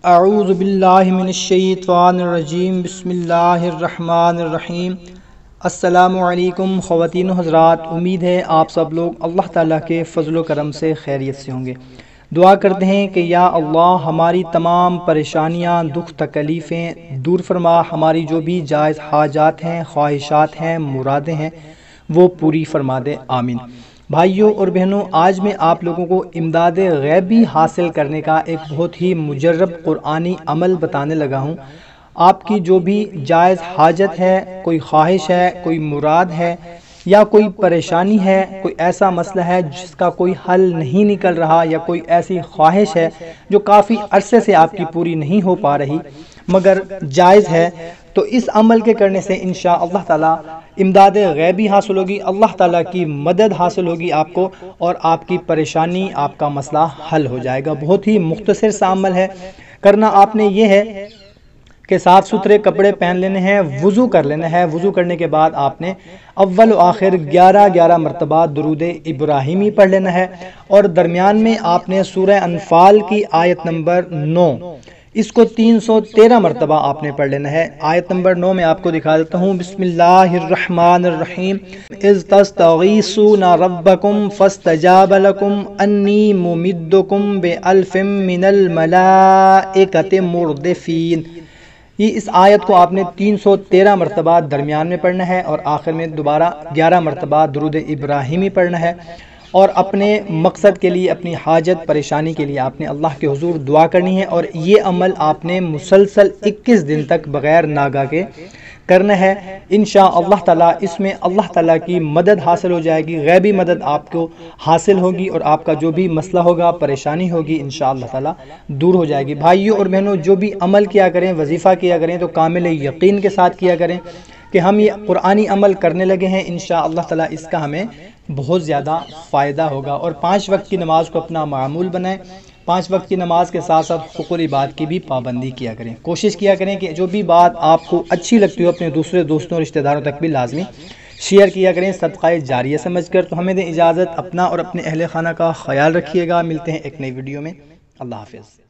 اعوذ باللہ من الشیطان الرجیم بسم اللہ الرحمن الرحیم۔ السلام علیکم خواتین و حضرات، امید ہے آپ سب لوگ اللہ تعالیٰ کے فضل و کرم سے خیریت سے ہوں گے۔ دعا کرتے ہیں کہ یا اللہ ہماری تمام پریشانیاں، دکھ تکلیفیں دور فرما، ہماری جو بھی جائز حاجات ہیں، خواہشات ہیں، مرادیں ہیں وہ پوری فرما دے، آمین۔ بھائیوں اور بہنوں، آج میں آپ لوگوں کو امداد غیبی حاصل کرنے کا ایک بہت ہی مجرب قرآنی عمل بتانے لگا ہوں۔ آپ کی جو بھی جائز حاجت ہے، کوئی خواہش ہے، کوئی مراد ہے یا کوئی پریشانی ہے، کوئی ایسا مسئلہ ہے جس کا کوئی حل نہیں نکل رہا، یا کوئی ایسی خواہش ہے جو کافی عرصے سے آپ کی پوری نہیں ہو پا رہی مگر جائز ہے، تو اس عمل کے کرنے سے انشاءاللہ تعالی امداد غیبی حاصل ہوگی، اللہ تعالیٰ کی مدد حاصل ہوگی آپ کو، اور آپ کی پریشانی، آپ کا مسئلہ حل ہو جائے گا۔ بہت ہی مختصر سا عمل ہے۔ کرنا آپ نے یہ ہے کہ صاف ستھرے کپڑے پہن لینے ہیں، وضو کر لینا ہے۔ وضو کرنے کے بعد آپ نے اول و آخر 11 مرتبہ درود ابراہیمی پڑھ لینا ہے، اور درمیان میں آپ نے سورہ انفال کی آیت نمبر 9 اس کو 313 مرتبہ آپ نے پڑھ لینا ہے۔ آیت نمبر 9 میں آپ کو دکھا دیتا ہوں، بسم اللہ الرحمن الرحیم۔ اذ تستغیثون ربکم فاستجاب لکم انی ممدکم بألف من الملائکۃ مردفین۔ یہ اس آیت کو آپ نے 313 مرتبہ درمیان میں پڑھنا ہے، اور آخر میں دوبارہ 11 مرتبہ درود ابراہیمی پڑھنا ہے، اور اپنے مقصد کے لیے، اپنی حاجت پریشانی کے لیے آپ نے اللہ کے حضور دعا کرنی ہے، اور یہ عمل آپ نے مسلسل 21 دن تک بغیر ناگا کے کرنا ہے۔ انشاءاللہ تعالی اس میں اللہ تعالیٰ کی مدد حاصل ہو جائے گی، غیبی مدد آپ کو حاصل ہوگی، اور آپ کا جو بھی مسئلہ ہوگا، پریشانی ہوگی، انشاءاللہ تعالی دور ہو جائے گی۔ بھائیوں اور بہنوں، جو بھی عمل کیا کریں، وظیفہ کیا کریں تو کامل یقین کے ساتھ کیا کریں کہ ہم یہ قرآنی عمل کرنے لگے ہیں، انشاءاللہ تعالی اس کا ہمیں بہت زیادہ فائدہ ہوگا۔ اور 5 وقت کی نماز کو اپنا معمول بنائیں۔ 5 وقت کی نماز کے ساتھ ساتھ حقوق العباد کی بھی پابندی کیا کریں۔ کوشش کیا کریں کہ جو بھی بات آپ کو اچھی لگتی ہو اپنے دوسرے دوستوں اور رشتہ داروں تک بھی لازمی شیئر کیا کریں، صدقہ جاریہ سمجھ کر۔ تو ہمیں دیں اجازت، اپنا اور اپنے اہل خانہ کا خیال رکھیے گا۔ ملتے ہیں ایک نئی ویڈیو میں، اللہ حافظ۔